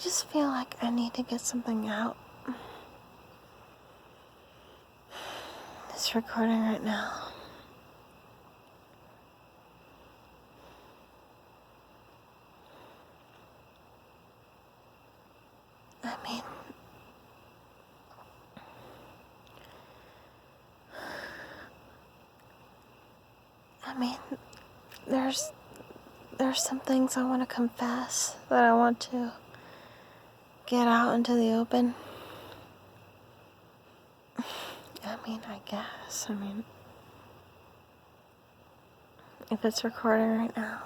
just feel like I need to get something out. It's recording right now. I mean, there's some things I want to confess that I want to get out into the open. I guess. If it's recording right now.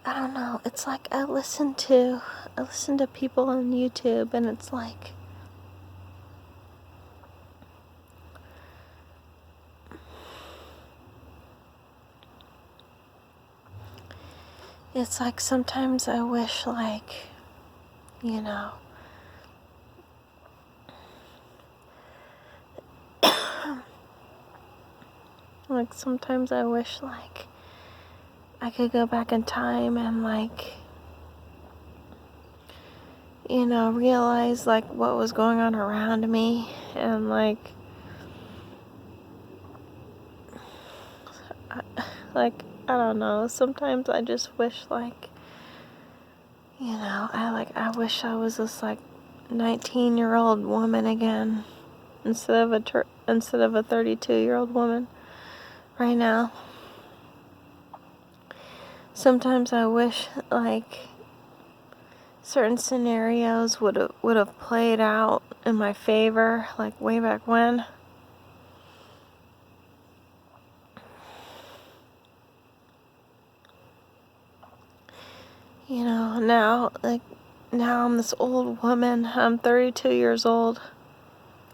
I don't know. It's like I listen to people on YouTube, and it's like sometimes I wish, like sometimes I wish like I could go back in time and realize like what was going on around me, and I don't know, sometimes I just wish I wish I was this 19-year-old woman again instead of a 32-year-old woman right now. Sometimes I wish certain scenarios would have played out in my favor, way back when. Now I'm this old woman. I'm 32 years old.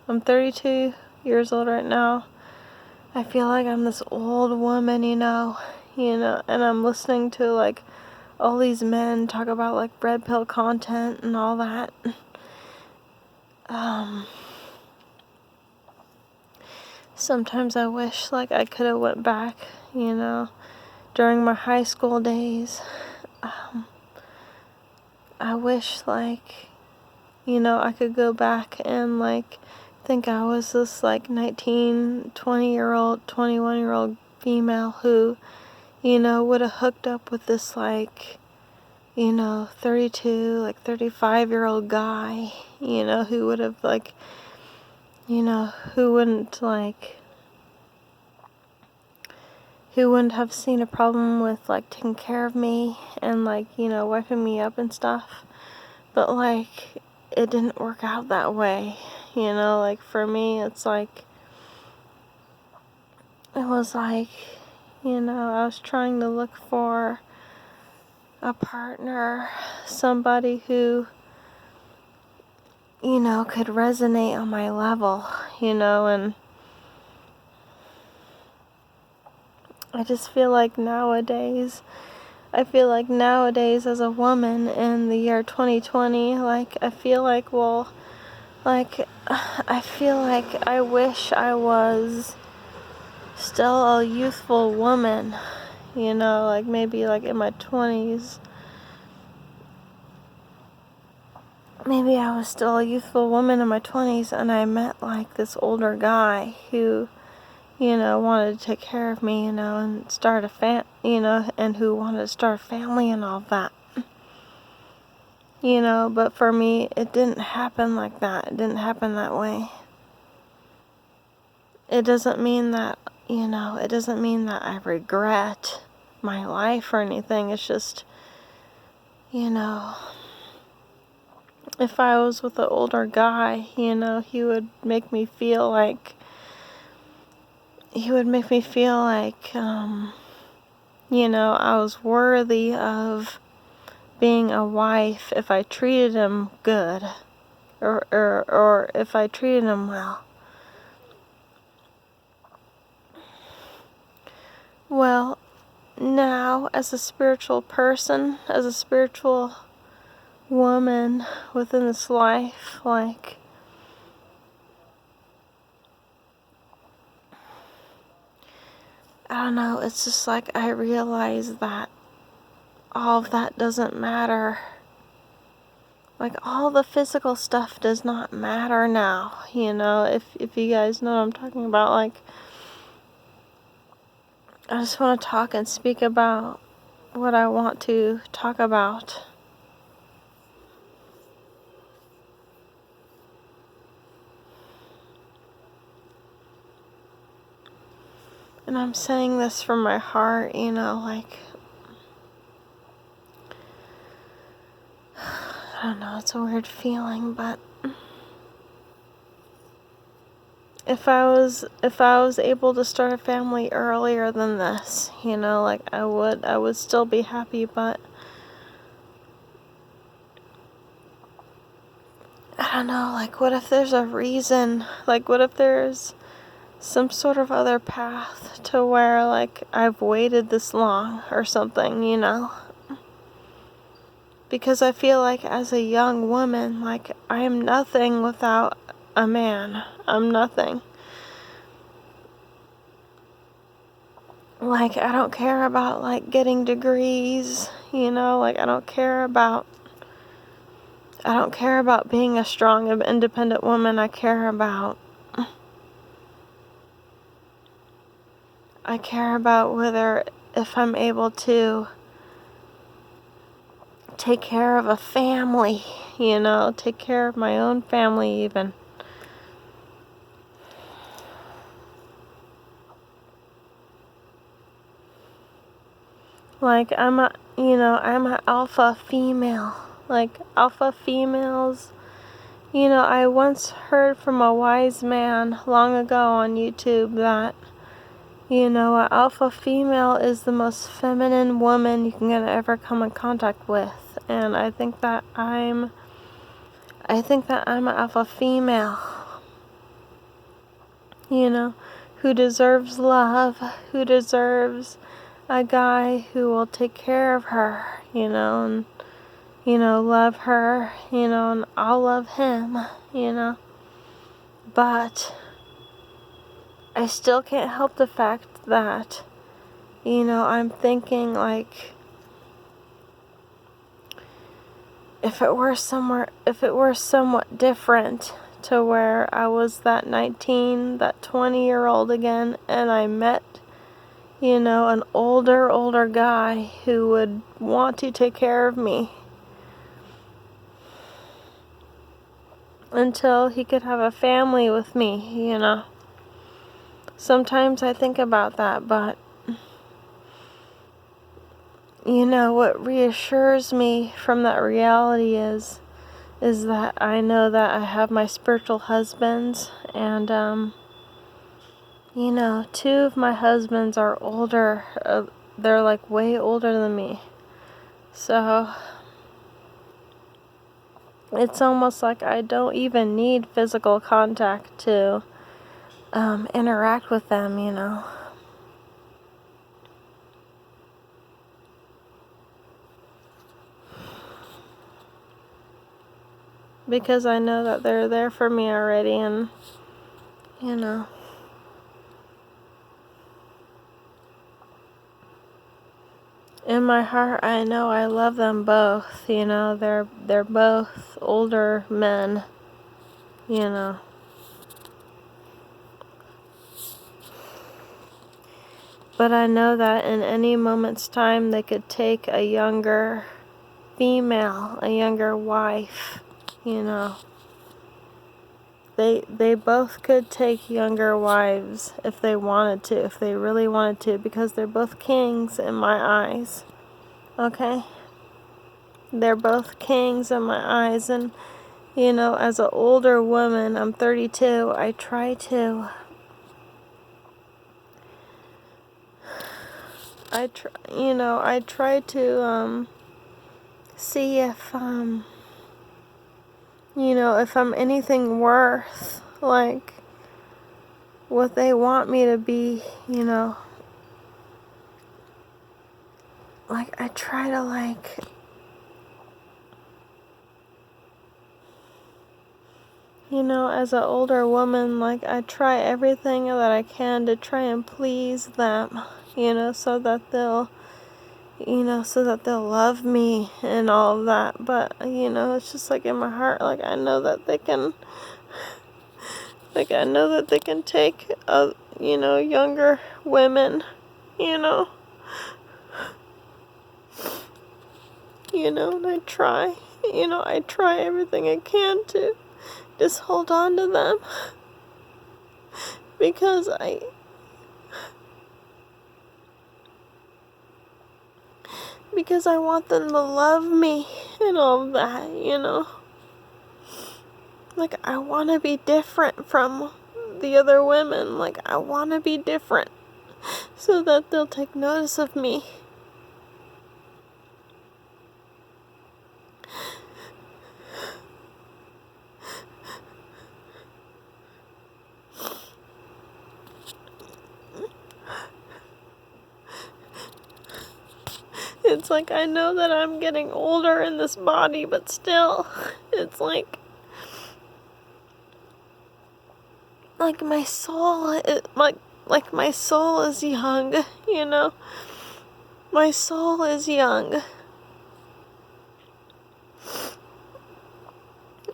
I'm 32 years old right now. I feel like I'm this old woman, and I'm listening to all these men talk about red pill content and all that. Sometimes I wish I could have went back, during my high school days. I wish I could go back and think I was this 19, 20-year-old, 21-year-old female who, would have hooked up with this 32, 35-year-old guy, who would have who wouldn't have seen a problem with taking care of me and wiping me up and stuff. But it didn't work out that way. For me, it's it was I was trying to look for a partner, somebody who could resonate on my level, and I just feel nowadays as a woman in the year 2020, I feel I wish I was still a youthful woman, maybe in my 20s. Maybe I was still a youthful woman in my 20s, and I met this older guy who wanted to take care of me, and start a and who wanted to start a family and all that. But for me, it didn't happen like that. It didn't happen that way. It doesn't mean that I regret my life or anything. It's just, if I was with an older guy, he would make me feel I was worthy of being a wife if I treated him good, or if I treated him well. Well, now as a spiritual person, as a spiritual woman within this life, I don't know, it's just like I realize that all of that doesn't matter. Like, all the physical stuff does not matter now, if you guys know what I'm talking about. Like, I just want to talk and speak about what I want to talk about. And I'm saying this from my heart, like, I don't know, it's a weird feeling, but if I was able to start a family earlier than this, like, I would still be happy, but I don't know, like, what if there's a reason? Like, what if there's some sort of other path to where, like, I've waited this long or something, Because I feel like as a young woman, like, I am nothing without a man. I'm nothing. Like, I don't care about, like, getting degrees, like, I don't care about being a strong, independent woman. I care about whether, if I'm able to take care of a family, take care of my own family even. Like, I'm an alpha female. Like, alpha females, I once heard from a wise man long ago on YouTube that, an alpha female is the most feminine woman you can ever come in contact with. And I think that I'm an alpha female, who deserves love, who deserves a guy who will take care of her, and, love her, and I'll love him, But I still can't help the fact that, I'm thinking, like, if it were somewhat different, to where I was that 20-year-old again, and I met, an older guy who would want to take care of me until he could have a family with me, Sometimes I think about that, but, what reassures me from that reality is that I know that I have my spiritual husbands, and, two of my husbands are older. They're, like, way older than me. So it's almost like I don't even need physical contact to interact with them, Because I know that they're there for me already, and, in my heart, I know I love them both, they're both older men, But I know that in any moment's time they could take a younger female, a younger wife, They both could take younger wives if they wanted to, if they really wanted to, because they're both kings in my eyes. Okay? They're both kings in my eyes, and, as an older woman, I'm 32, I try to see if I'm anything worth, like, what they want me to be, Like, I try to, like, as an older woman, like, I try everything that I can to try and please them, so that they'll love me and all of that. But, it's just like in my heart, like I know that they can take, younger women, and I try everything I can to just hold on to them because I want them to love me and all of that, Like, I want to be different from the other women. Like, I want to be different so that they'll take notice of me. It's like I know that I'm getting older in this body, but still, it's like my soul, like my soul is young, My soul is young.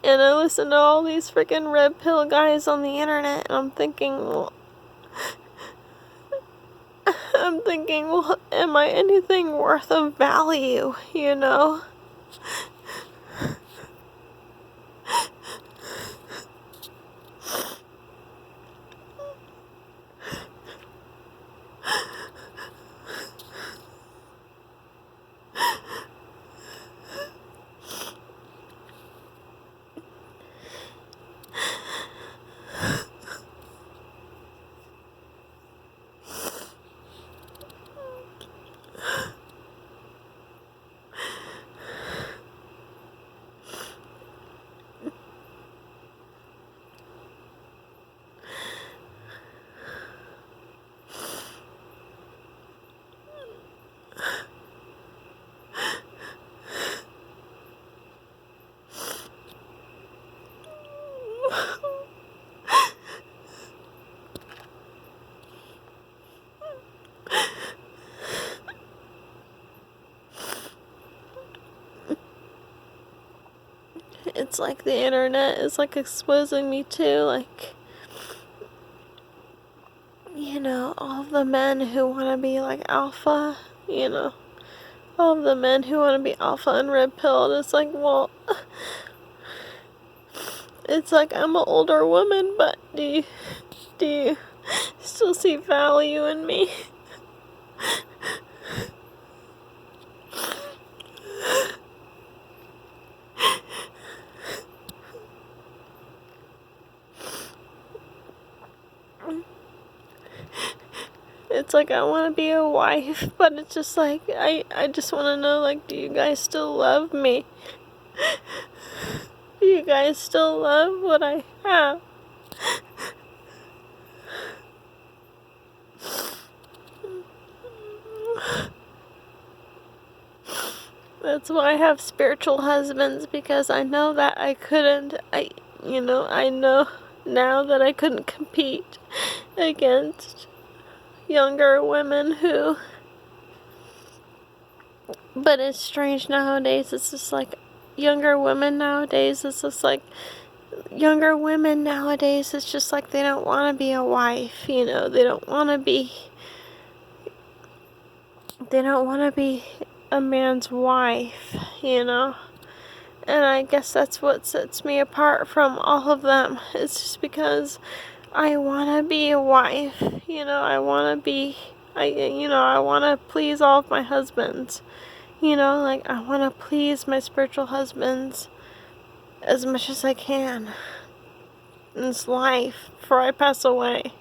And I listen to all these freaking red pill guys on the internet, and I'm thinking, well, am I anything worth of value, It's like the internet is like exposing me to, like, all of the men who want to be like alpha, all of the men who want to be alpha and red pilled. It's like, well, it's like I'm an older woman, but do you still see value in me? It's like I want to be a wife, but it's just like, I just want to know, like, do you guys still love me? Do you guys still love what I have? That's why I have spiritual husbands, because I know that I know now that I couldn't compete against younger women but it's strange nowadays. It's just like younger women nowadays, it's just like younger women nowadays, it's just like they don't want to be a wife, they don't want to be a man's wife, and I guess that's what sets me apart from all of them. It's just because I want to be a wife, I want to please all of my husbands, like I want to please my spiritual husbands as much as I can in this life before I pass away.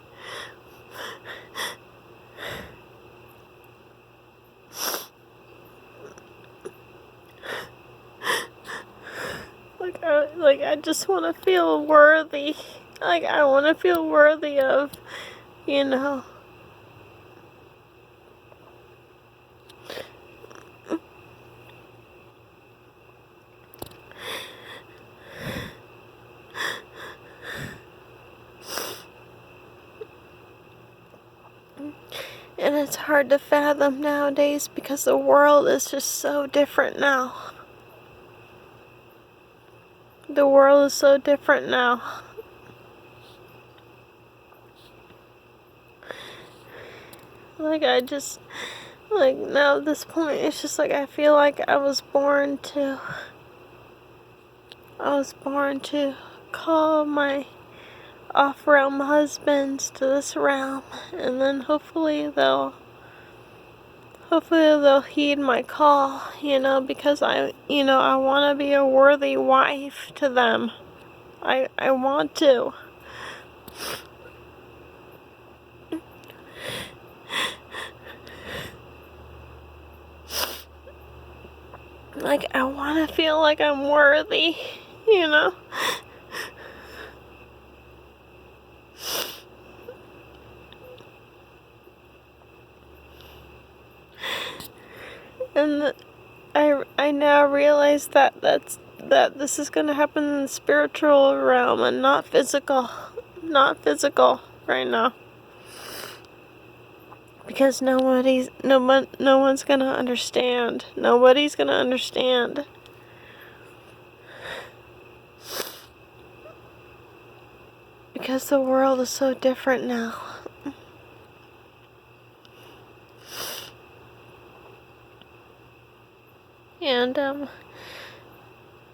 I just want to feel worthy. Like, I want to feel worthy of, And it's hard to fathom nowadays because the world is just so different now. The world is so different now. Like, now at this point, it's just like I feel like I was born to call my off-realm husbands to this realm, and then hopefully they'll heed my call, because I want to be a worthy wife to them. I want to. Like, I want to feel like I'm worthy, And I now realize that this is going to happen in the spiritual realm and not physical. Not physical right now. Because no one's going to understand. Nobody's going to understand. Because the world is so different now. And